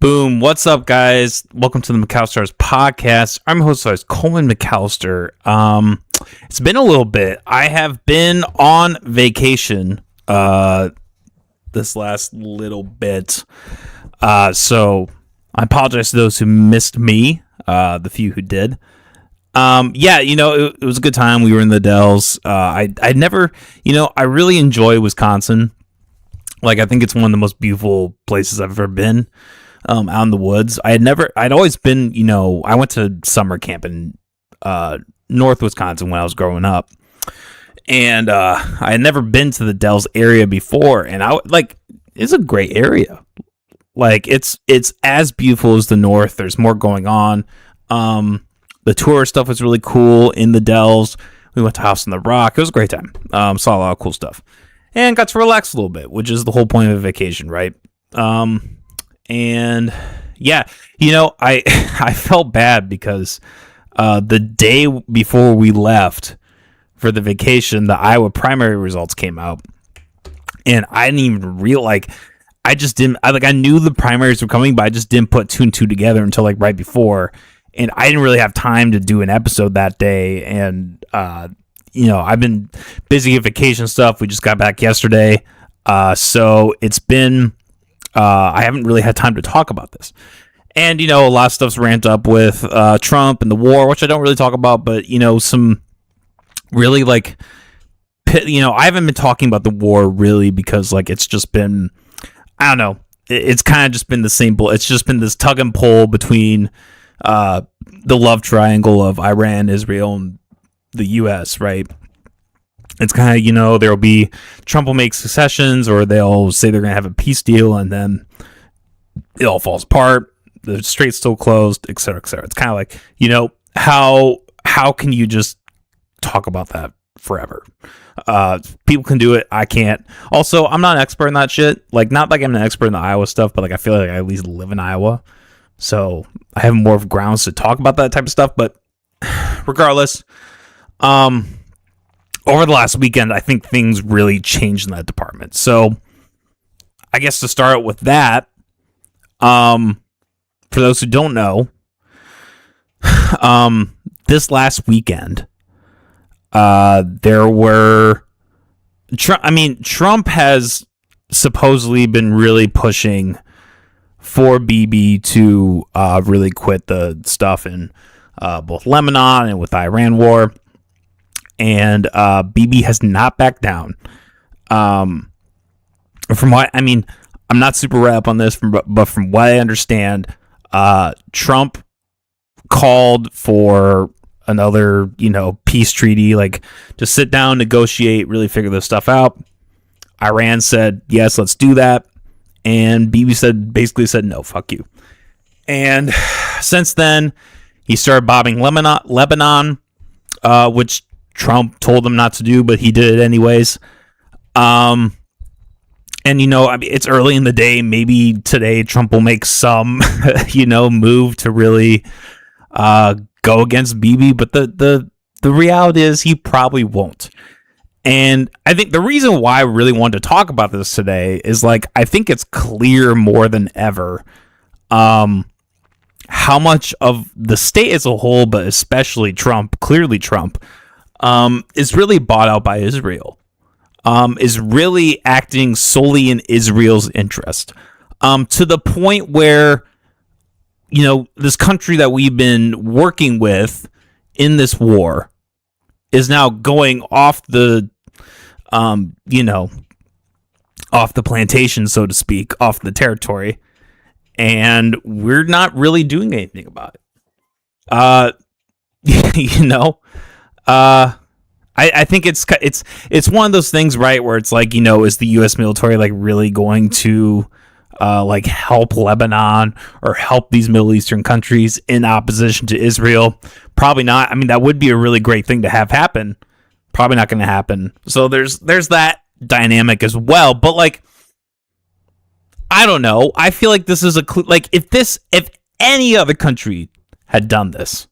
Boom. What's up, guys? Welcome to the McAllister's podcast. I'm your host, Coleman McAllister. It's been a little bit. I have been on vacation this last little bit. So I apologize to those who missed me, the few who did. It was a good time. We were in the Dells. I really enjoy Wisconsin. Like, I think it's one of the most beautiful places I've ever been. Out in the woods. I'd always been, I went to summer camp in North Wisconsin when I was growing up. And I had never been to the Dells area before. And it's a great area. Like, it's as beautiful as the North. There's more going on. The tour stuff was really cool in the Dells. We went to House on the Rock. It was a great time. Saw a lot of cool stuff. And got to relax a little bit, which is the whole point of a vacation, right? And yeah, I felt bad because the day before we left for the vacation, the Iowa primary results came out, and I didn't even realize. I knew the primaries were coming, but I just didn't put two and two together until right before, and I didn't really have time to do an episode that day. And I've been busy with vacation stuff. We just got back yesterday, so it's been. I haven't really had time to talk about this. And, a lot of stuff's ramped up with Trump and the war, which I don't really talk about, but, some really, I haven't been talking about the war really because, it's just been, I don't know, it's kind of just been the same, it's just been this tug and pull between the love triangle of Iran, Israel, and the U.S., right? It's kind of, there'll be Trump will make secessions, or they'll say they're going to have a peace deal, and then it all falls apart. The strait's still closed, et cetera, et cetera. It's kind of like, how can you just talk about that forever? People can do it. I can't. Also, I'm not an expert in that shit. Not like I'm an expert in the Iowa stuff, but I feel like I at least live in Iowa. So I have more of grounds to talk about that type of stuff. But regardless, over the last weekend, I think things really changed in that department. So, I guess to start with that, for those who don't know, this last weekend, there were... Trump has supposedly been really pushing for Bibi to really quit the stuff in both Lebanon and with the Iran war. And Bibi has not backed down. From what I'm not super read up on this, but from what I understand, Trump called for another, peace treaty, to sit down, negotiate, really figure this stuff out. Iran said, yes, let's do that. And Bibi basically said, no, fuck you. And since then, he started bombing Lebanon, which Trump told him not to do, but he did it anyways. And it's early in the day. Maybe today Trump will make some, move to really go against Bibi. But the reality is he probably won't. And I think the reason why I really wanted to talk about this today is I think it's clear more than ever how much of the state as a whole, but especially Trump, is really bought out by Israel, is really acting solely in Israel's interest, to the point where, this country that we've been working with in this war is now going off the, off the plantation, so to speak, off the territory, and we're not really doing anything about it. I think it's one of those things, right, where it's is the U.S. military really going to help Lebanon or help these Middle Eastern countries in opposition to Israel? Probably not. That would be a really great thing to have happen. Probably not going to happen. So there's that dynamic as well. But I don't know. I feel like this is if any other country had done this,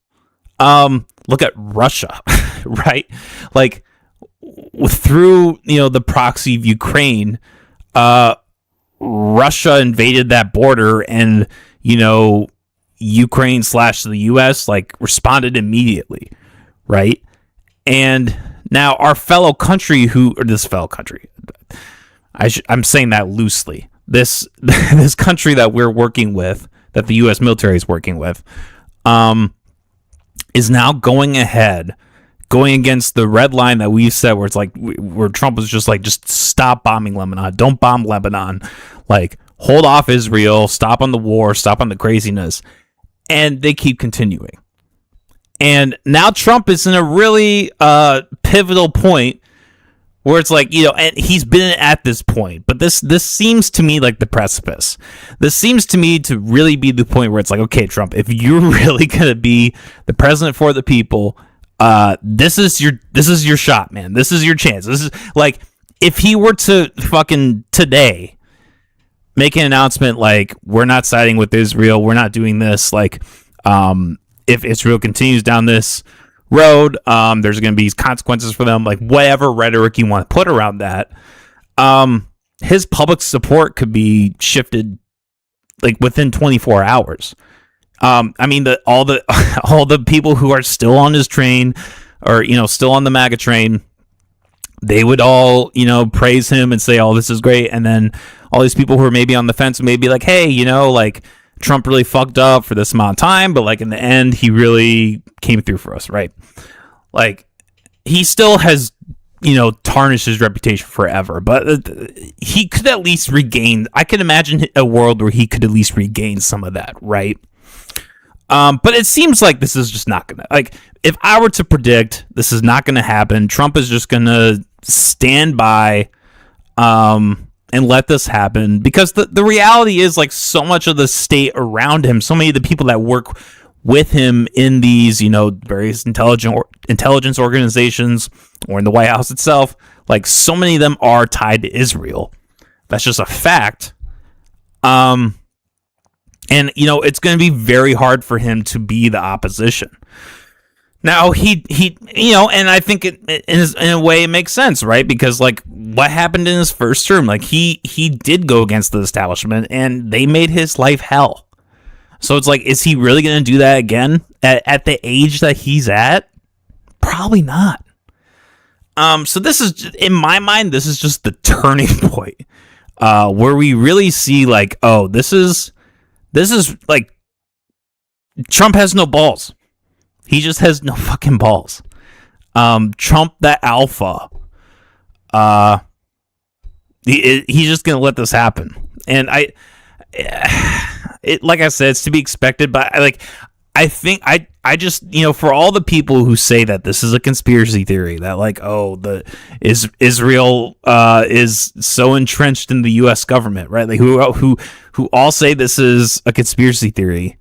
look at Russia, right? Through, the proxy of Ukraine, Russia invaded that border and, Ukraine / the US responded immediately, right? And now our fellow country I'm saying that loosely. This country that we're working with, that the US military is working with, is now going against the red line that we set, where it's where Trump was just stop bombing Lebanon, don't bomb Lebanon, hold off Israel, stop on the war, stop on the craziness. And they keep continuing. And now Trump is in a really pivotal point where it's and he's been at this point, but this seems to me like the precipice. This seems to me to really be the point where it's okay, Trump, if you're really going to be the president for the people, this is your shot, man. This is your chance. This is if he were to fucking today make an announcement we're not siding with Israel, we're not doing this, if Israel continues down this road, there's going to be consequences for them, whatever rhetoric you want to put around that, his public support could be shifted within 24 hours. All the people who are still on his train, or still on the MAGA train, they would all praise him and say, oh, this is great. And then all these people who are maybe on the fence may be like, hey, Trump really fucked up for this amount of time, but in the end he really came through for us, right? He still has tarnished his reputation forever, but he could at least regain, I can imagine a world where he could at least regain some of that, right? But it seems like this is just not gonna, if I were to predict, this is not gonna happen. Trump is just gonna stand by and let this happen, because the reality is so much of the state around him, so many of the people that work with him in these various intelligence organizations or in the White House itself, so many of them are tied to Israel. That's just a fact. And it's going to be very hard for him to be the opposition. Now he and I think in a way it makes sense, right? Because what happened in his first term, he did go against the establishment and they made his life hell. So it's is he really going to do that again at the age that he's at? Probably not. So this is, in my mind, this is just the turning point, where we really see oh, this is Trump has no balls. He just has no fucking balls. Trump, that alpha, he's just gonna let this happen. And like I said, it's to be expected. But I think I just for all the people who say that this is a conspiracy theory, that Israel is so entrenched in the U.S. government, right? Who all say this is a conspiracy theory,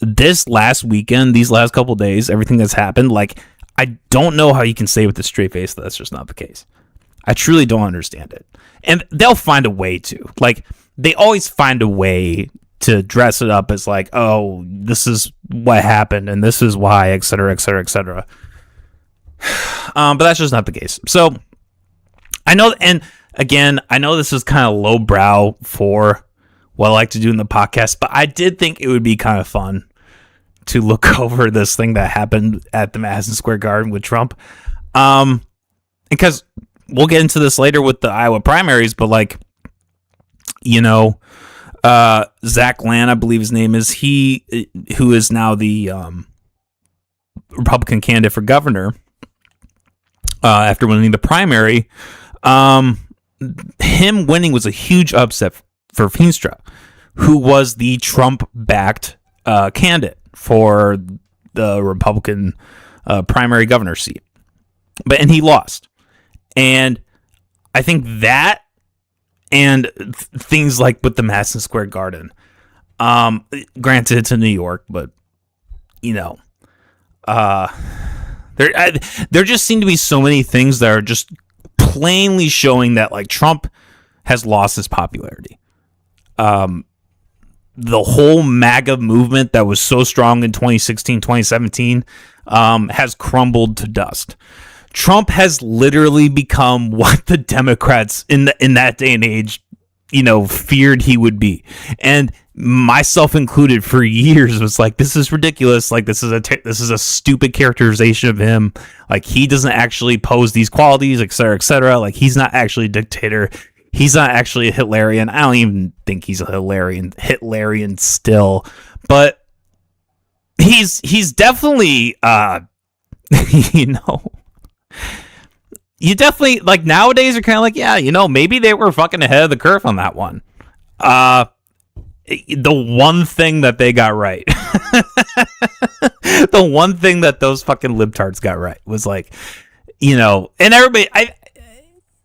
this last weekend, these last couple days, everything that's happened, I don't know how you can say with a straight face that that's just not the case. I truly don't understand it. And they'll find a way to. They always find a way to dress it up as oh, this is what happened and this is why, et cetera, et cetera, et cetera. But that's just not the case. So I know, and again, I know this is kind of lowbrow for what I like to do in the podcast, but I did think it would be kind of fun to look over this thing that happened at the Madison Square Garden with Trump. Because we'll get into this later with the Iowa primaries, but Zach Land, I believe his name is, who is now the Republican candidate for governor after winning the primary, him winning was a huge upset for Feenstra, who was the Trump-backed candidate for the Republican primary governor seat. And he lost. And I think that, and things with the Madison Square Garden, granted it's in New York, but there just seem to be so many things that are just plainly showing that Trump has lost his popularity. The whole MAGA movement that was so strong in 2016, 2017 has crumbled to dust. Trump has literally become what the Democrats in that day and age, feared he would be. And myself included, for years was like, this is ridiculous. Like, this is a stupid characterization of him. Like, he doesn't actually pose these qualities, et cetera, et cetera. Like, he's not actually a dictator. He's not actually a Hitlerian. I don't even think he's a Hitlerian still, but he's definitely, you know, you definitely, like, nowadays are kind of like, yeah, you know, maybe they were fucking ahead of the curve on that one. The one thing that they got right, the one thing that those fucking libtards got right was, like, you know, and everybody,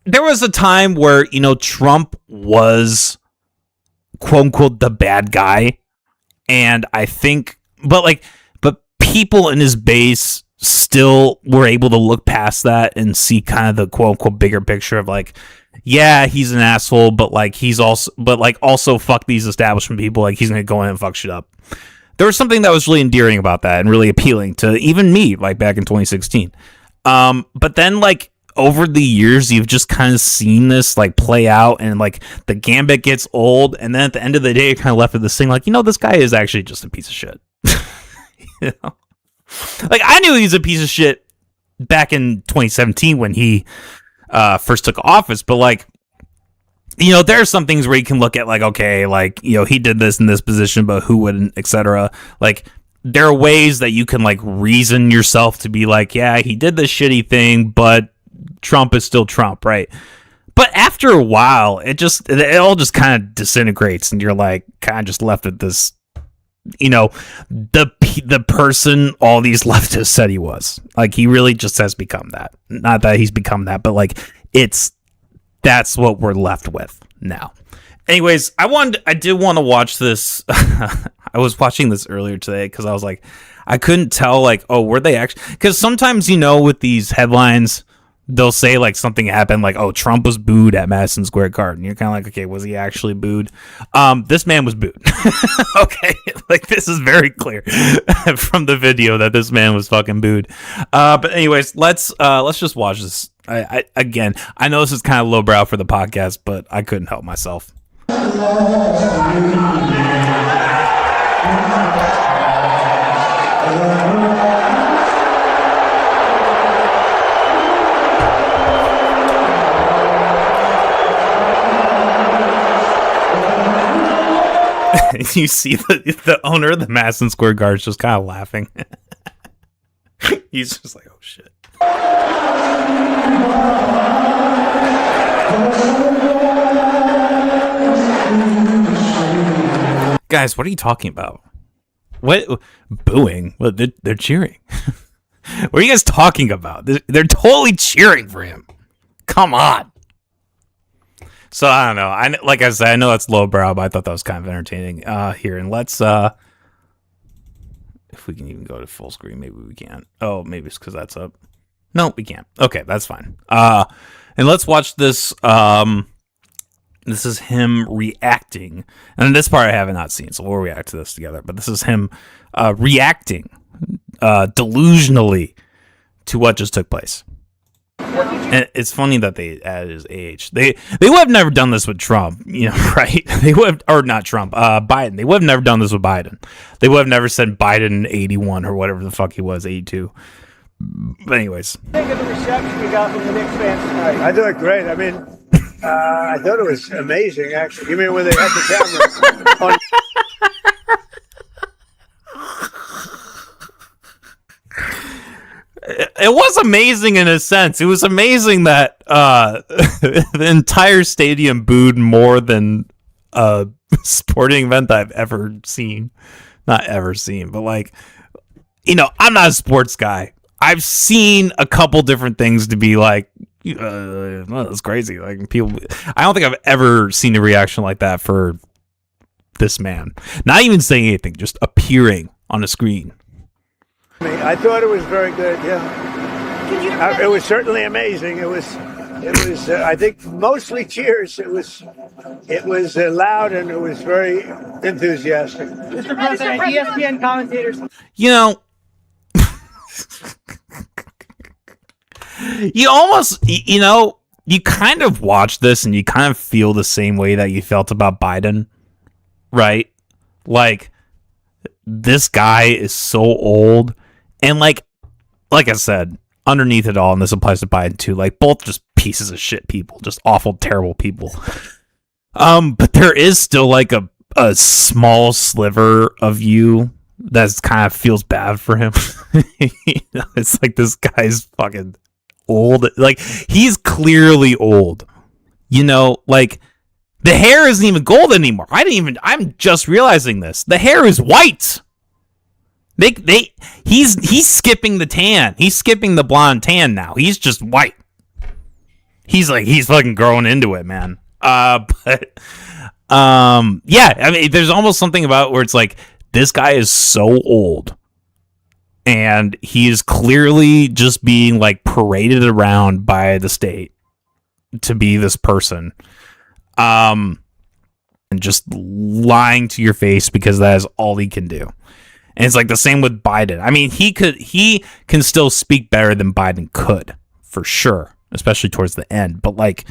there was a time where, you know, Trump was quote unquote the bad guy. And I think, but people in his base still were able to look past that and see kind of the quote unquote bigger picture of, like, yeah, he's an asshole, but like also fuck these establishment people. Like, he's gonna go in and fuck shit up. There was something that was really endearing about that and really appealing to even me, like, back in 2016. But then, like, over the years, you've just kind of seen this, like, play out, and, like, the gambit gets old, and then at the end of the day, you're kind of left with this thing, like, you know, this guy is actually just a piece of shit. You know? Like, I knew he was a piece of shit back in 2017 when he first took office, but, like, you know, there are some things where you can look at, like, okay, like, you know, he did this in this position, but who wouldn't, etc. Like, there are ways that you can, like, reason yourself to be like, yeah, he did this shitty thing, but Trump is still Trump, right? But after a while, it all just kind of disintegrates, and you're, like, kind of just left with this, you know, the person all these leftists said he was. Like, he really just has become that. Not that he's become that, but, like, that's what we're left with now. Anyways, I did want to watch this. I was watching this earlier today because I was like, I couldn't tell, like, oh, were they actually? Because sometimes, you know, with these headlines, they'll say, like, something happened, like, oh, Trump was booed at Madison Square Garden. You're kind of like, okay, was he actually booed? This man was booed. Okay, like, this is very clear from the video that this man was fucking booed. But anyways, let's just watch this. Again, I know this is kind of lowbrow for the podcast, but I couldn't help myself. You see the owner of the Madison Square Garden just kind of laughing. He's just like, oh shit. Guys, what are you talking about? What booing? Well, they're cheering. What are you guys talking about? They're totally cheering for him. Come on. So I don't know. Like I said, I know that's lowbrow, but I thought that was kind of entertaining. Here, and let's if we can even go to full screen, maybe we can. Oh, maybe it's because that's up. No, we can't. Okay, that's fine. And let's watch this. This is him reacting, and this part I have not seen, so we'll react to this together. But this is him reacting delusionally to what just took place. And it's funny that they added his age. They would have never done this with Trump, you know, right? They would have, or not Trump, Biden. They would have never done this with Biden. They would have never said Biden 81 or whatever the fuck he was, 82. But anyways. Think of the reception you got from the Knicks fans tonight. I thought great. I mean, I thought it was amazing, actually. You mean when they had the camera on? It was amazing in a sense. It was amazing that the entire stadium booed more than a sporting event I've ever seen. Not ever seen, but, like, you know, I'm not a sports guy. I've seen a couple different things to be like, well, that's crazy. Like, people, I don't think I've ever seen a reaction like that for this man. Not even saying anything, just appearing on a screen. I thought it was very good. Yeah, it was certainly amazing. It was. I think mostly cheers. It was loud and it was very enthusiastic. Mr. President, ESPN commentators. You know, you almost, you know, you kind of watch this and you kind of feel the same way that you felt about Biden, right? Like, this guy is so old, and like I said, underneath it all, and this applies to Biden too, like, both just pieces of shit people, just awful, terrible people. But there is still like a small sliver of you that kind of feels bad for him. It's like, this guy's fucking old. Like, he's clearly old. Like, the hair isn't even gold anymore. I'm just realizing this. The hair is white. He's skipping the tan. He's skipping the blonde tan now. He's just white. He's fucking growing into it, man. Yeah, I mean, there's almost something about where it's like, this guy is so old, and he is clearly just being like paraded around by the state to be this person. And just lying to your face because that is all he can do. And it's like the same with Biden. I mean, he can still speak better than Biden could, for sure, especially towards the end. But like,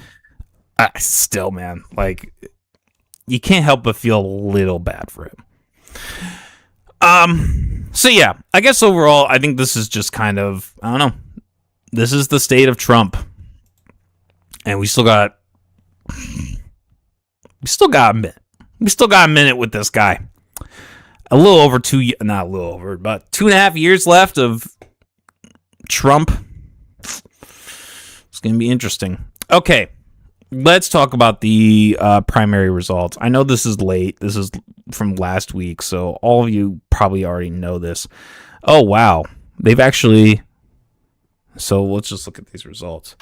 still, man, like, you can't help but feel a little bad for him. So yeah, I guess overall, I think this is just kind of, I don't know. This is the state of Trump, and we still got a minute. We still got a minute with this guy. Not a little over, but 2.5 years left of Trump. It's going to be interesting. Okay, let's talk about the primary results. I know this is late. This is from last week, so all of you probably already know this. Oh, wow. They've actually... So let's just look at these results.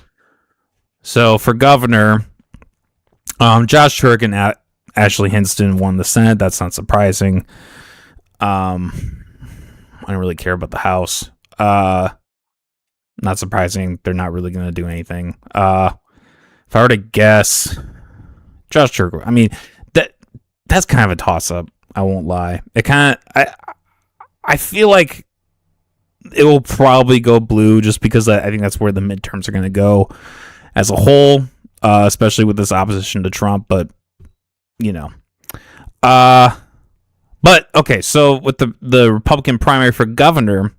So for governor... Josh Turk and Ashley Hinston won the Senate. That's not surprising. I don't really care about the House. Not surprising. They're not really going to do anything. If I were to guess, Josh Turk, I mean, that's kind of a toss-up. I won't lie. I feel like it will probably go blue, just because I think that's where the midterms are going to go as a whole. Especially with this opposition to Trump, but but okay, so with the Republican primary for governor,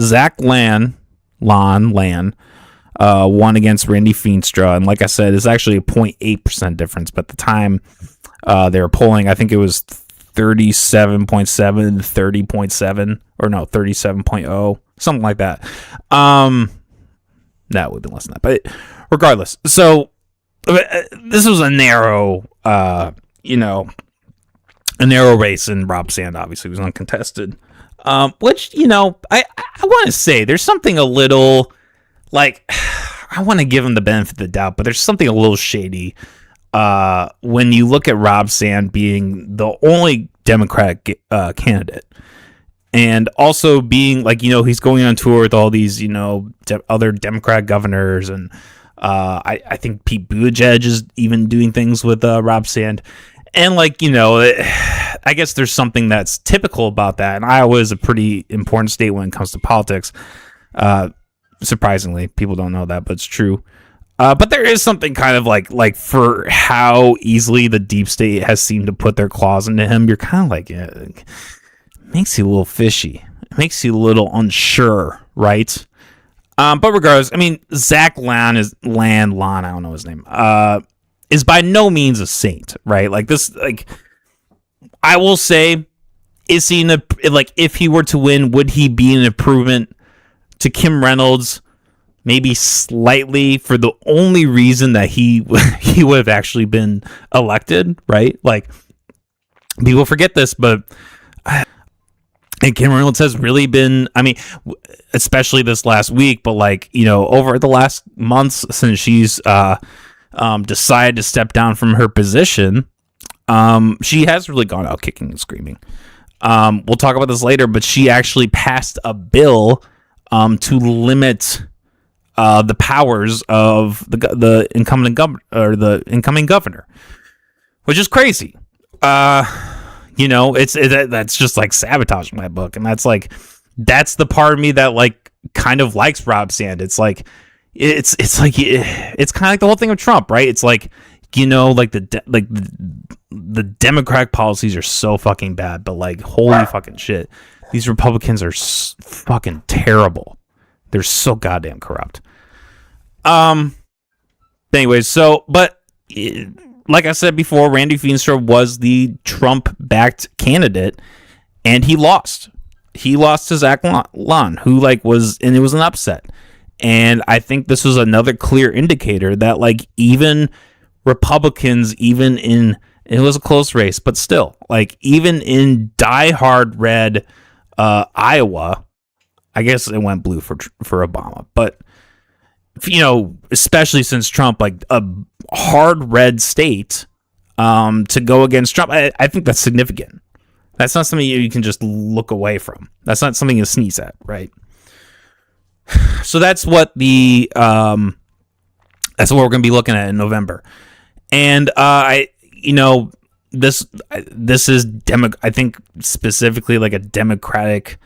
Zach Lan won against Randy Feenstra, and like I said, it's actually a 0.8% difference, but at the time they were polling, I think it was 37.7, 30.7, or no, 37.0, something like that. That would have been less than that, but regardless, so this was a narrow, a narrow race, and Rob Sand obviously was uncontested. Which, I want to say there's something a little, like, I want to give him the benefit of the doubt, but there's something a little shady when you look at Rob Sand being the only Democratic candidate. And also being, like, he's going on tour with all these, other Democrat governors, and I think Pete Buttigieg is even doing things with Rob Sand. And, like, I guess there's something that's typical about that. And Iowa is a pretty important state when it comes to politics. Surprisingly, people don't know that, but it's true. But there is something kind of like for how easily the deep state has seemed to put their claws into him, you're kind of like, it makes you a little fishy. It makes you a little unsure, right? But regardless, I mean, Zach Lan, I don't know his name, is by no means a saint, right? Like, this, like, I will say, is he if he were to win, would he be an improvement to Kim Reynolds? Maybe slightly, for the only reason that he would have actually been elected, right? Like, people forget this, but and Kim Reynolds has really been, I mean, especially this last week, but like, over the last months since she's decided to step down from her position, she has really gone out kicking and screaming. We'll talk about this later, but she actually passed a bill to limit the powers of the incumbent governor, or the incoming governor, which is crazy. That's just like sabotage in my book, and that's the part of me that like kind of likes Rob Sand. It's like it's kind of like the whole thing with Trump, right? It's like, like the Democratic policies are so fucking bad, but like holy fucking shit, these Republicans are fucking terrible. They're so goddamn corrupt. Anyways, like I said before, Randy Feenstra was the Trump-backed candidate, and he lost. He lost to Zach Lon, who and it was an upset. And I think this was another clear indicator that like even Republicans, it was a close race, but still, like even in diehard red Iowa, I guess it went blue for Obama, but especially since Trump, like a hard red state, to go against Trump, I think that's significant. That's not something you can just look away from. That's not something you sneeze at, right? So that's what we're going to be looking at in November. And this is I think specifically like a Democratic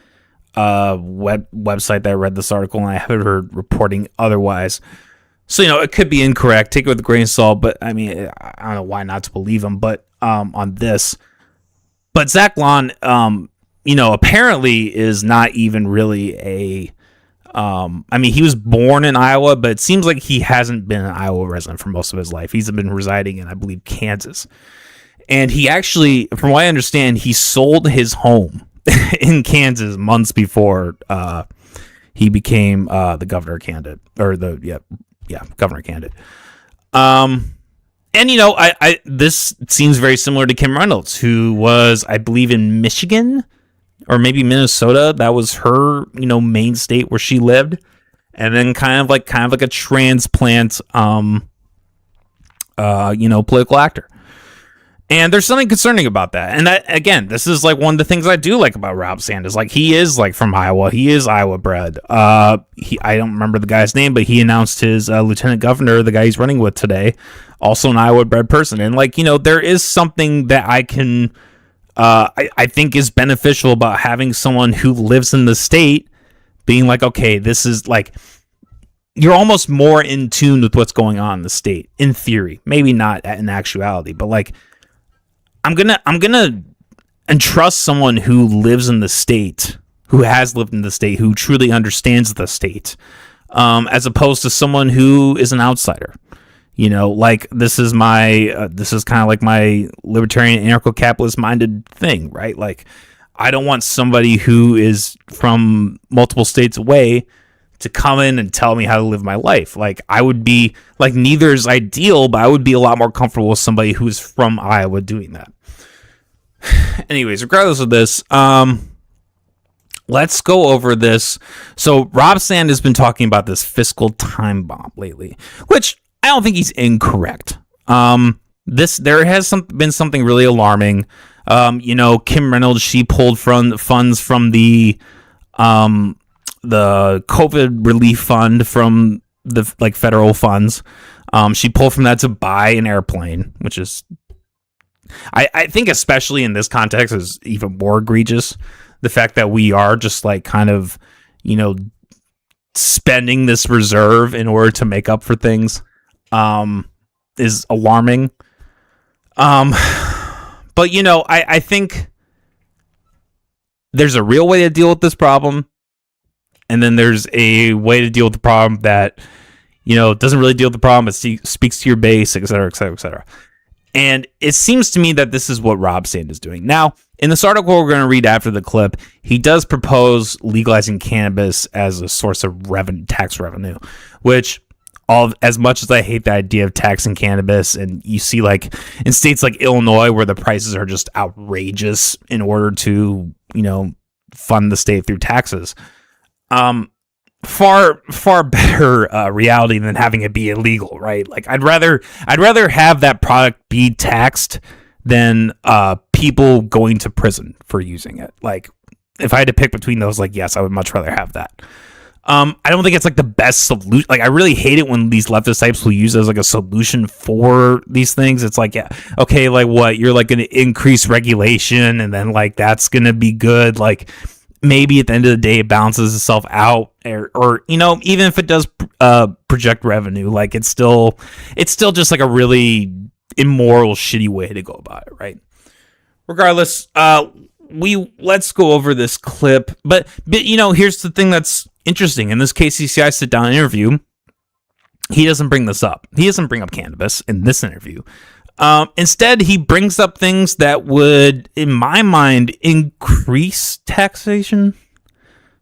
website that I read this article, and I haven't heard reporting otherwise. So it could be incorrect. Take it with a grain of salt. But I mean, I don't know why not to believe him. But on this, but Zach Lon, apparently is not even really a. I mean, he was born in Iowa, but it seems like he hasn't been an Iowa resident for most of his life. He's been residing in, I believe, Kansas. And he actually, from what I understand, he sold his home in Kansas months before he became the governor candidate, or governor candidate. And this seems very similar to Kim Reynolds, who was, I believe, in Michigan or maybe Minnesota. That was her, main state where she lived, and then kind of like a transplant, political actor. And there's something concerning about that. And that, again, this is like one of the things I do like about Rob Sanders. Like, he is like from Iowa. He is Iowa bred. I don't remember the guy's name, but he announced his lieutenant governor, the guy he's running with today, also an Iowa bred person. And like, there is something that I can, I think is beneficial about having someone who lives in the state being like, okay, this is like, you're almost more in tune with what's going on in the state, in theory. Maybe not in actuality, but like, I'm gonna entrust someone who lives in the state, who has lived in the state, who truly understands the state, as opposed to someone who is an outsider. Like this is kind of like my libertarian anarcho-capitalist minded thing, right? Like, I don't want somebody who is from multiple states away to come in and tell me how to live my life. Like, I would be like, neither is ideal, but I would be a lot more comfortable with somebody who's from Iowa doing that. Anyways, regardless of this, let's go over this. So Rob Sand has been talking about this fiscal time bomb lately, which I don't think he's incorrect. There has been something really alarming. Kim Reynolds, she pulled funds from the COVID relief fund from the federal funds. She pulled from that to buy an airplane, which is, I think, especially in this context, is even more egregious. The fact that we are just like kind of, spending this reserve in order to make up for things, is alarming. But I think there's a real way to deal with this problem. And then there's a way to deal with the problem that, doesn't really deal with the problem, but speaks to your base, et cetera, et cetera, et cetera. And it seems to me that this is what Rob Sand is doing. Now, in this article we're going to read after the clip, he does propose legalizing cannabis as a source of tax revenue, which, as much as I hate the idea of taxing cannabis, and you see like in states like Illinois where the prices are just outrageous in order to, fund the state through taxes, far better reality than having it be illegal, right? Like, I'd rather have that product be taxed than people going to prison for using it. Like, if I had to pick between those, like, yes, I would much rather have that. I don't think it's like the best solution. Like, I really hate it when these leftist types will use it as like a solution for these things. It's like, yeah, okay, like what? You're like going to increase regulation, and then like that's going to be good. Like, maybe at the end of the day it balances itself out, or even if it does project revenue, like it's still just like a really immoral, shitty way to go about it, right? Regardless, let's go over this clip. But here's the thing that's interesting. In this KCCI sit-down interview, he doesn't bring this up. He doesn't bring up cannabis in this interview. Instead, he brings up things that would, in my mind, increase taxation.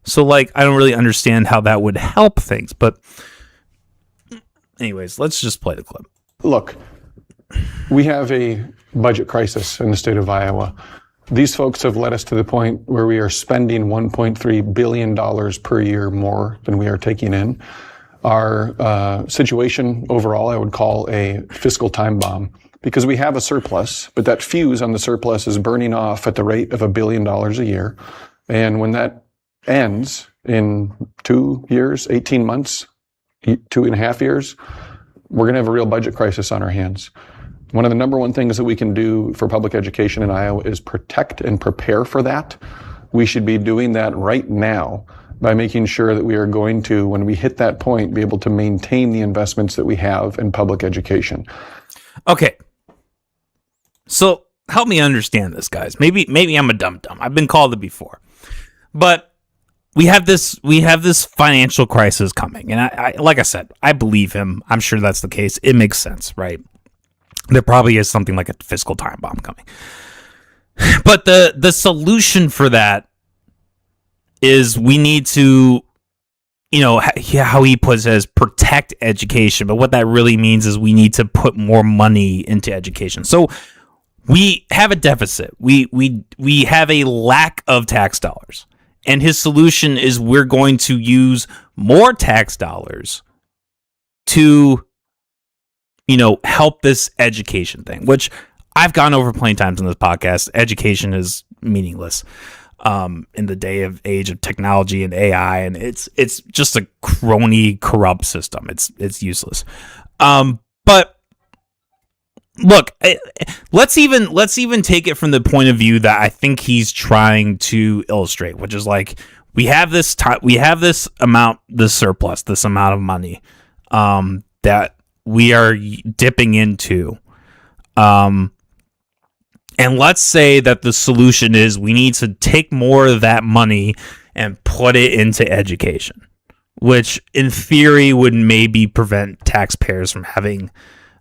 So, I don't really understand how that would help things. But anyways, let's just play the clip. Look, we have a budget crisis in the state of Iowa. These folks have led us to the point where we are spending $1.3 billion per year more than we are taking in. Our situation overall, I would call a fiscal time bomb, because we have a surplus, but that fuse on the surplus is burning off at the rate of $1 billion a year. And when that ends in 2 years, 18 months, 2.5 years, we're going to have a real budget crisis on our hands. One of the number one things that we can do for public education in Iowa is protect and prepare for that. We should be doing that right now by making sure that we are going to, when we hit that point, be able to maintain the investments that we have in public education. Okay. So help me understand this, guys. Maybe I'm a dum-dum. I've been called it before. But we have this financial crisis coming. And I like I said, I believe him. I'm sure that's the case. It makes sense, right? There probably is something like a fiscal time bomb coming. But the solution for that is we need to, how he puts it as protect education. But what that really means is we need to put more money into education. So we have a deficit. We have a lack of tax dollars. And his solution is we're going to use more tax dollars to help this education thing, which I've gone over plenty of times in this podcast. Education is meaningless in the age of technology and AI, and it's just a crony, corrupt system. It's useless. But look, let's even take it from the point of view that I think he's trying to illustrate, which is we have this surplus, this amount of money that we are dipping into. And let's say that the solution is we need to take more of that money and put it into education, which in theory would maybe prevent taxpayers from having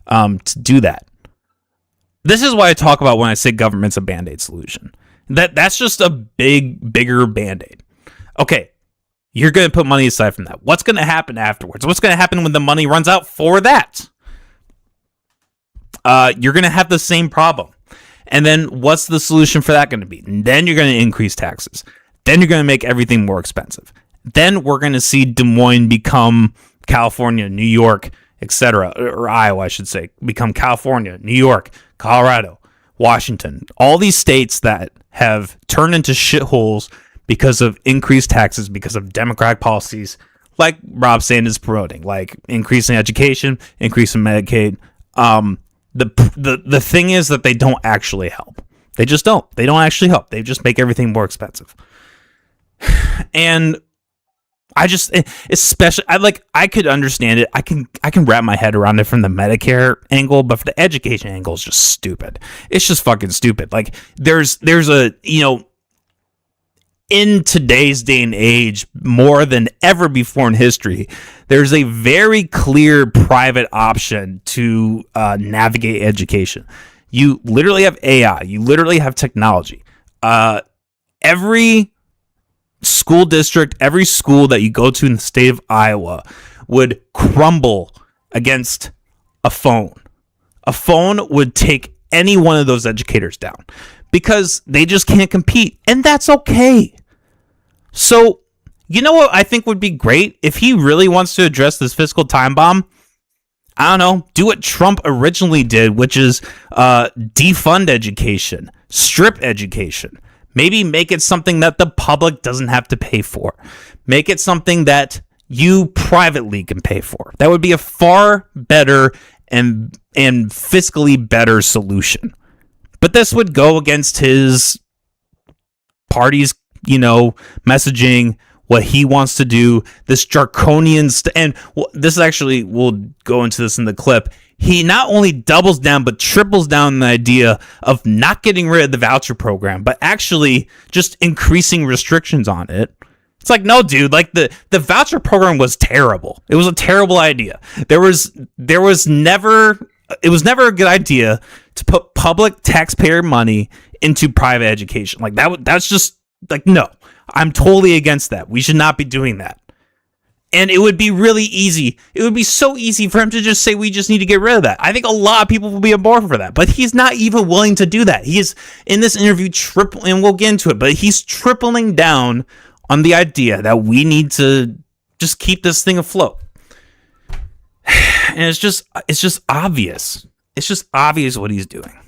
to do that. This is why I talk about when I say government's a Band-Aid solution. That's just a bigger Band-Aid. Okay, you're going to put money aside from that. What's going to happen afterwards? What's going to happen when the money runs out for that? You're going to have the same problem. And then what's the solution for that going to be? And then you're going to increase taxes. Then you're going to make everything more expensive. Then we're going to see Des Moines become California, New York, etc., or Iowa, I should say, become California, New York, Colorado, Washington. All these states that have turned into shitholes because of increased taxes, because of Democratic policies like Rob Sanders promoting, like increasing education, increasing Medicaid. The thing is that they don't actually help. They just don't. They don't actually help. They just make everything more expensive. And I just, especially, I could understand it. I can wrap my head around it from the Medicare angle, but for the education angle, it's just stupid. It's just fucking stupid. There's a, in today's day and age, more than ever before in history, there's a very clear private option to navigate education. You literally have AI. You literally have technology. Every school district, every school that you go to in the state of Iowa would crumble against a phone. A phone would take any one of those educators down because they just can't compete, and that's okay. So, you know what I think would be great? If he really wants to address this fiscal time bomb, I don't know, do what Trump originally did, which is defund education, strip education. Maybe make it something that the public doesn't have to pay for. Make it something that you privately can pay for. That would be a far better and fiscally better solution. But this would go against his party's, messaging, what he wants to do, this draconian and this actually, we'll go into this in the clip. he not only doubles down but triples down on the idea of not getting rid of the voucher program, but actually just increasing restrictions on it. It's like, no, dude, like the voucher program was terrible. It was a terrible idea. It was never a good idea to put public taxpayer money into private education. Like that's just like, no, I'm totally against that. We should not be doing that. And it would be really easy. It would be so easy for him to just say, we just need to get rid of that. I think a lot of people will be on board for that, but he's not even willing to do that. He is in this interview and we'll get into it, but he's tripling down on the idea that we need to just keep this thing afloat. And it's just obvious. It's just obvious what he's doing.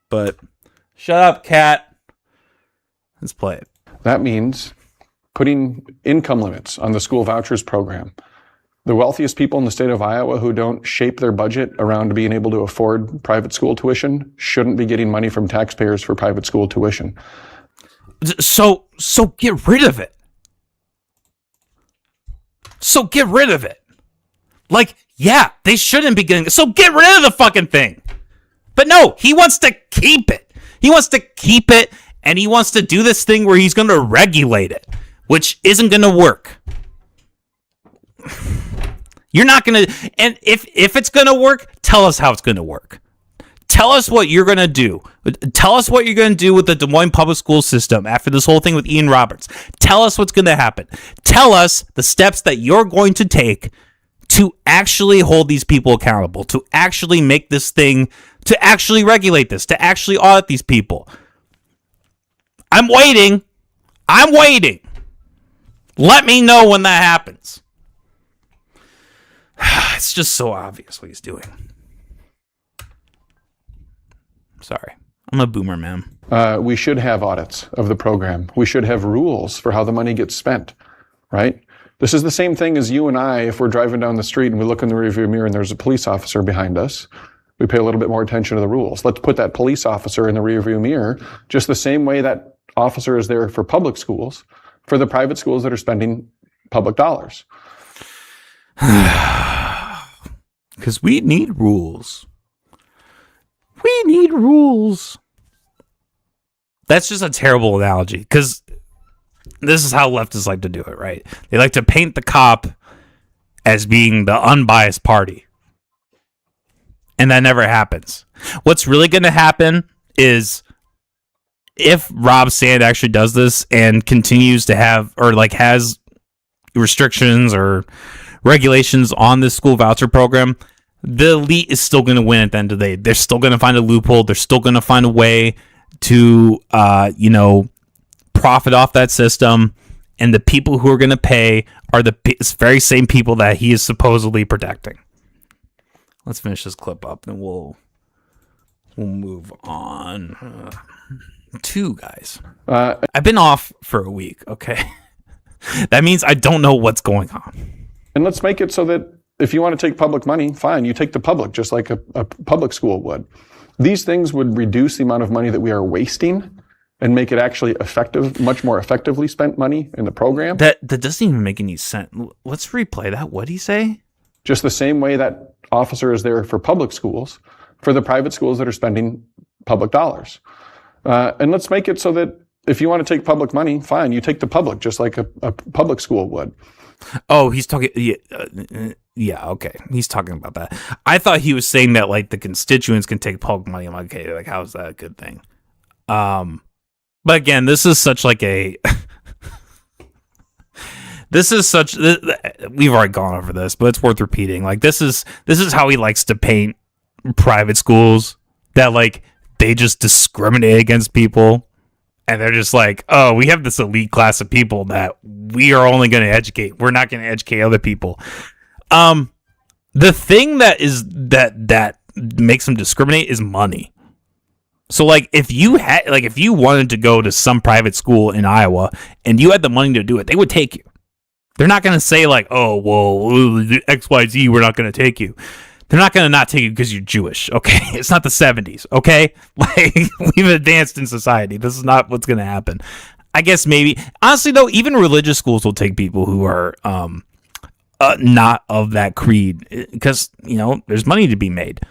But shut up, Cat. Let's play it. That means putting income limits on the school vouchers program. The wealthiest people in the state of Iowa who don't shape their budget around being able to afford private school tuition shouldn't be getting money from taxpayers for private school tuition. So get rid of it. So get rid of it. Like, yeah, they shouldn't be getting it. So get rid of the fucking thing. But no, he wants to keep it. He wants to keep it, and he wants to do this thing where he's going to regulate it, which isn't going to work. You're not going to, and if it's going to work, tell us how it's going to work. Tell us what you're going to do. Tell us what you're going to do with the Des Moines public school system after this whole thing with Ian Roberts. Tell us what's going to happen. Tell us the steps that you're going to take to actually hold these people accountable, to actually make this thing, to actually regulate this, to actually audit these people. I'm waiting. Let me know when that happens. It's just so obvious what he's doing. Sorry. I'm a boomer, man. We should have audits of the program. We should have rules for how the money gets spent, right? This is the same thing as you and I, if we're driving down the street and we look in the rearview mirror and there's a police officer behind us, we pay a little bit more attention to the rules. Let's put that police officer in the rearview mirror just the same way that officer is there for public schools, for the private schools that are spending public dollars. Because we need rules. We need rules. That's just a terrible analogy, because this is how leftists like to do it, right? They like to paint the cop as being the unbiased party. And that never happens. What's really going to happen is if Rob Sand actually does this and continues to have, or like has restrictions or regulations on this school voucher program, the elite is still going to win at the end of the day. They're still going to find a loophole. They're still going to find a way to, profit off that system. And the people who are going to pay are the very same people that he is supposedly protecting. Let's finish this clip up, and we'll move on. Two guys. I've been off for a week, okay? That means I don't know what's going on. And let's make it so that if you want to take public money, fine, you take the public, just like a public school would. These things would reduce the amount of money that we are wasting and make it actually effective, much more effectively spent money in the program. That doesn't even make any sense. Let's replay that. What'd he say? Just the same way that officer is there for public schools, for the private schools that are spending public dollars. And let's make it so that if you want to take public money, fine, you take the public, just like a public school would. Oh, he's talking. Yeah, okay. He's talking about that. I thought he was saying that like the constituents can take public money. I'm like, okay, like how is that a good thing? But again, this is such like a. This is such. We've already gone over this, but it's worth repeating. Like this is how he likes to paint private schools, that like they just discriminate against people, and they're just like, oh, we have this elite class of people that we are only going to educate. We're not going to educate other people. The thing that makes them discriminate is money. So like if you wanted to go to some private school in Iowa and you had the money to do it, they would take you. They're not going to say like, oh, well, XYZ, we're not going to take you. They're not going to not take you because you're Jewish, okay? It's not the 70s, okay? Like, we've advanced in society. This is not what's going to happen. I guess maybe, honestly, though, even religious schools will take people who are not of that creed, because there's money to be made.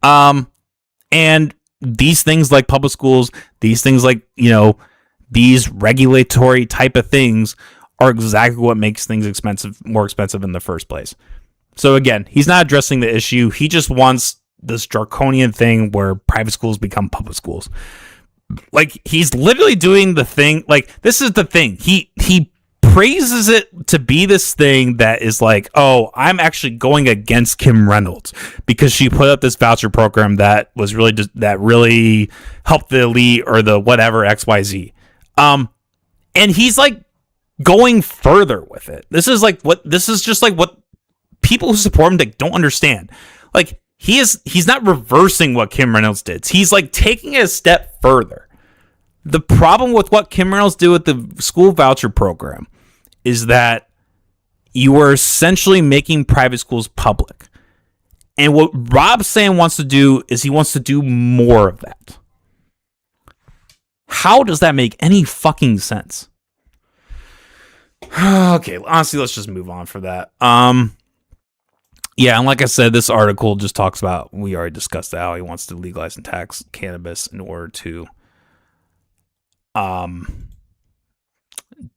And these things like public schools, these things like these regulatory type of things are exactly what makes things more expensive in the first place. So again, he's not addressing the issue. He just wants this draconian thing where private schools become public schools. Like, he's literally doing the thing. Like, this is the thing. He praises it to be this thing that is like, oh, I'm actually going against Kim Reynolds because she put up this voucher program that was that really helped the elite or the whatever XYZ. And he's like going further with it. This is just like what people who support him don't understand. Like, he's not reversing what Kim Reynolds did. He's like taking it a step further. The problem with what Kim Reynolds did with the school voucher program is that you are essentially making private schools public. And what Rob Sand wants to do is he wants to do more of that. How does that make any fucking sense? Okay, honestly, let's just move on for that. Yeah, and like I said, this article just talks about, we already discussed how he wants to legalize and tax cannabis in order to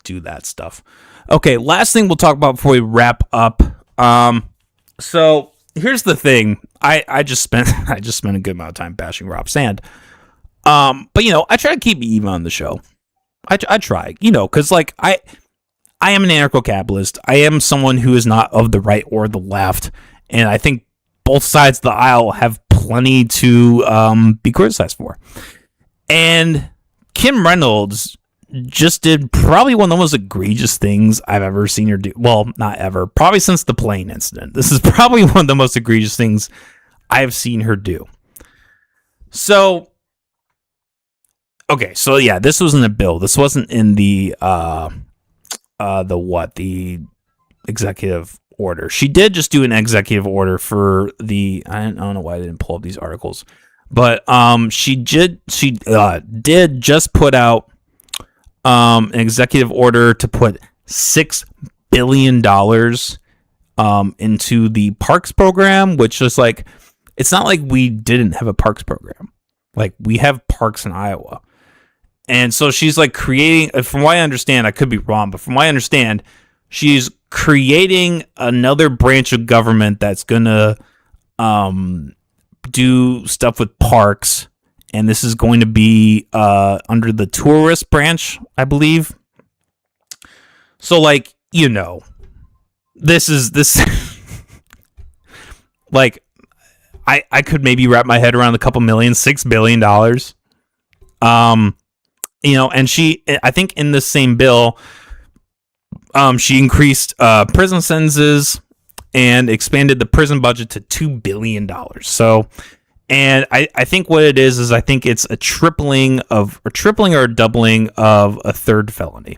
do that stuff. Okay, last thing we'll talk about before we wrap up. So here's the thing. I just spent a good amount of time bashing Rob Sand. But I try to keep it even on the show. I try, because like I am an anarcho-capitalist. I am someone who is not of the right or the left, and I think both sides of the aisle have plenty to be criticized for. And Kim Reynolds just did probably one of the most egregious things I've ever seen her do. Well, not ever. Probably since the plane incident. This is probably one of the most egregious things I've seen her do. So, okay, so yeah, this was in a bill. This wasn't in the executive order. She did just do an executive order for the, I don't know why I didn't pull up these articles, but she did just put out an executive order to put $6 billion into the parks program, which is like, it's not like we didn't have a parks program. Like, we have parks in Iowa. And so she's like creating, from what I understand, I could be wrong, but from what I understand, she's creating another branch of government that's going to do stuff with parks. And this is going to be under the tourist branch, I believe. So, like, this like, I could maybe wrap my head around a couple million, $6 billion. And she, I think in the same bill, she increased prison sentences and expanded the prison budget to $2 billion. So, and I think what it is I think it's a tripling or a doubling of a third felony.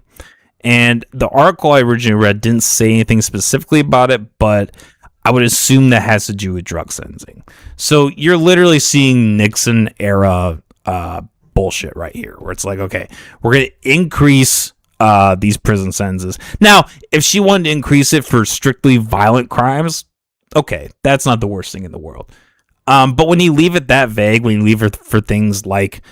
And the article I originally read didn't say anything specifically about it, but I would assume that has to do with drug sentencing. So you're literally seeing Nixon era bullshit right here, where it's like, okay, we're going to increase these prison sentences. Now, if she wanted to increase it for strictly violent crimes, okay, that's not the worst thing in the world. But when you leave it that vague, when you leave it for things like,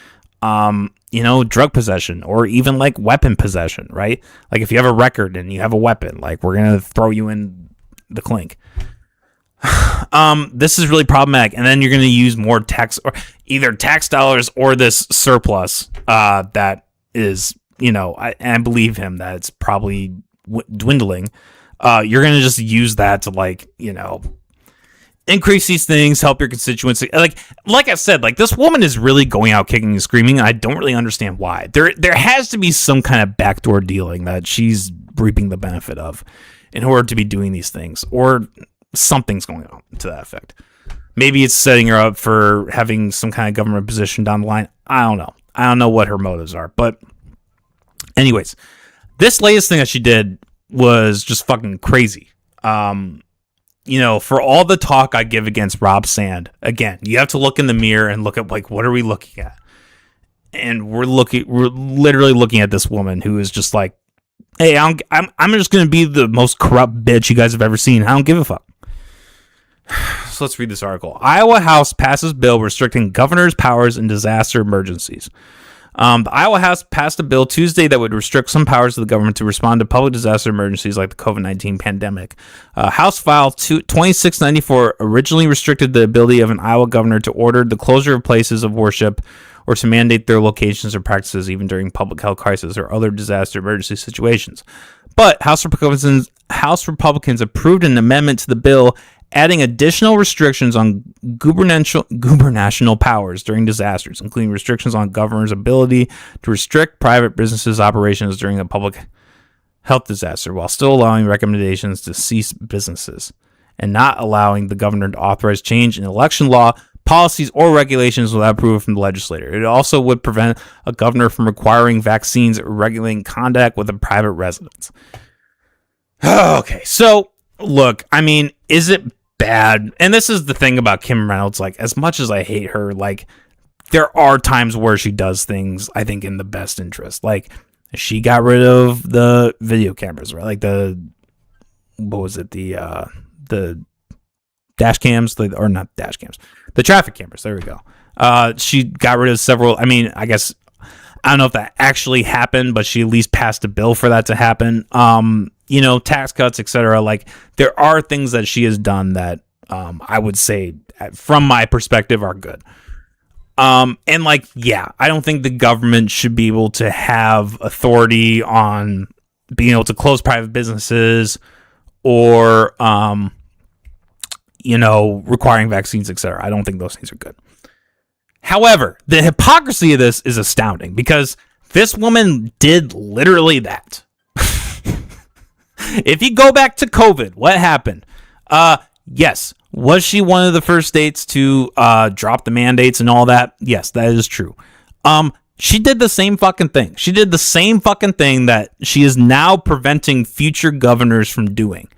drug possession or even like weapon possession, right? Like, if you have a record and you have a weapon, like, we're going to throw you in the clink. This is really problematic. And then you're going to use more tax, or either tax dollars or this surplus that is, I believe him that it's probably dwindling. You're going to just use that to, like, increase these things, help your constituency. Like I said, like, this woman is really going out kicking and screaming, and I don't really understand why. There has to be some kind of backdoor dealing that she's reaping the benefit of in order to be doing these things, or something's going on to that effect. Maybe it's setting her up for having some kind of government position down the line. I don't know. I don't know what her motives are. But anyways, this latest thing that she did was just fucking crazy. For all the talk I give against Rob Sand, again, you have to look in the mirror and look at, like, what are we looking at? And we're literally looking at this woman who is just like Hey, I'm just going to be the most corrupt bitch you guys have ever seen. I don't give a fuck. So let's read this article. Iowa House passes bill restricting governor's powers in disaster emergencies. The Iowa House passed a bill Tuesday that would restrict some powers of the government to respond to public disaster emergencies like the COVID-19 pandemic. House File 2694 originally restricted the ability of an Iowa governor to order the closure of places of worship or to mandate their locations or practices even during public health crisis or other disaster emergency situations. But House Republicans approved an amendment to the bill adding additional restrictions on gubernatorial powers during disasters, including restrictions on governors' ability to restrict private businesses' operations during a public health disaster, while still allowing recommendations to cease businesses, and not allowing the governor to authorize change in election law, policies, or regulations without approval from the legislature. It also would prevent a governor from requiring vaccines or regulating contact with a private residence. Okay, so look, I mean, is it bad? And this is the thing about Kim Reynolds, like, as much as I hate her, like, there are times where she does things I think in the best interest. Like, she got rid of the video cameras, right? Like the dash cams, or not dash cams, the traffic cameras. There we go. She got rid of several. I mean, I guess I don't know if that actually happened, but she at least passed a bill for that to happen. Tax cuts, etc. Like, there are things that she has done that I would say, from my perspective, are good. And like, yeah, I don't think the government should be able to have authority on being able to close private businesses or, requiring vaccines, etc. I don't think those things are good. However, the hypocrisy of this is astounding because this woman did literally that. If you go back to COVID, what happened? Yes. Was she one of the first states to drop the mandates and all that? Yes, that is true. She did the same fucking thing. She did the same fucking thing that she is now preventing future governors from doing.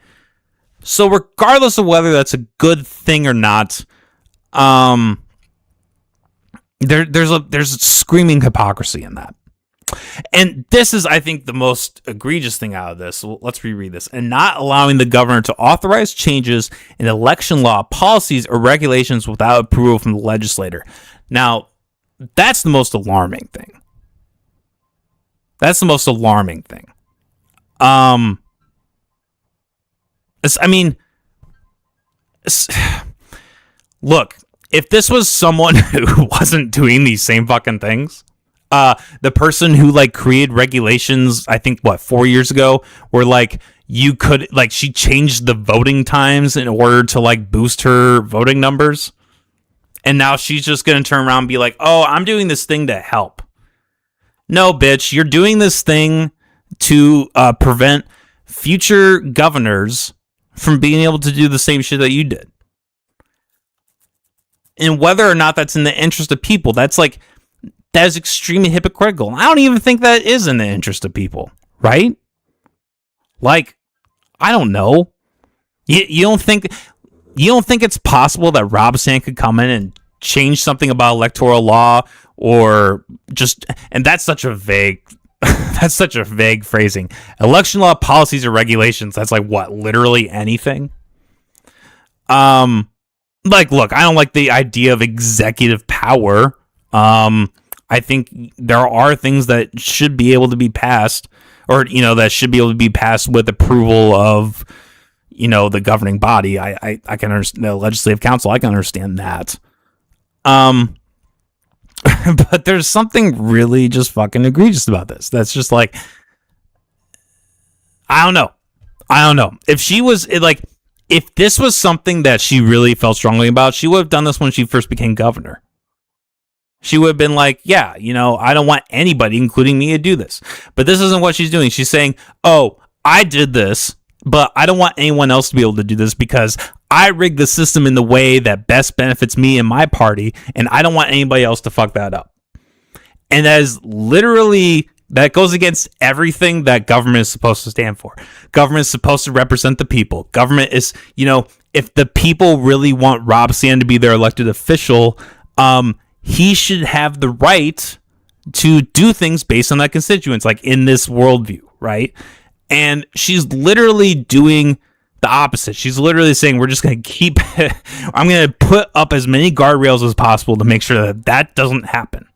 So regardless of whether that's a good thing or not, there's a screaming hypocrisy in that. And this is, I think, the most egregious thing out of this. So let's reread this. And not allowing the governor to authorize changes in election law, policies, or regulations without approval from the legislator. Now, that's the most alarming thing. Look, if this was someone who wasn't doing these same fucking things, the person who like created regulations, I think 4 years ago, where like you could like she changed the voting times in order to like boost her voting numbers, and now she's just gonna turn around and be like, "Oh, I'm doing this thing to help." No, bitch, you're doing this thing to prevent future governors from being able to do the same shit that you did. And whether or not that's in the interest of people, that is extremely hypocritical. I don't even think that is in the interest of people, right? Like, I don't know. You don't think it's possible that Rob Sand could come in and change something about electoral law, or just, and that's such a vague phrasing. Election law, policies, or regulations. That's like what, literally anything. Look, I don't like the idea of executive power. I think there are things that should be able to be passed, or, that should be able to be passed with approval of, the governing body. I can understand the legislative council. I can understand that. But there's something really just fucking egregious about this. That's just like, I don't know. If she was like, if this was something that she really felt strongly about, she would have done this when she first became governor. She would have been like, yeah, I don't want anybody, including me, to do this. But this isn't what she's doing. She's saying, oh, I did this, but I don't want anyone else to be able to do this because I rigged the system in the way that best benefits me and my party, and I don't want anybody else to fuck that up. And that goes against everything that government is supposed to stand for. Government is supposed to represent the people. Government is, if the people really want Rob Sand to be their elected official, he should have the right to do things based on that constituents, like in this worldview, right? And she's literally doing the opposite. She's literally saying, we're just going to keep, I'm going to put up as many guardrails as possible to make sure that that doesn't happen.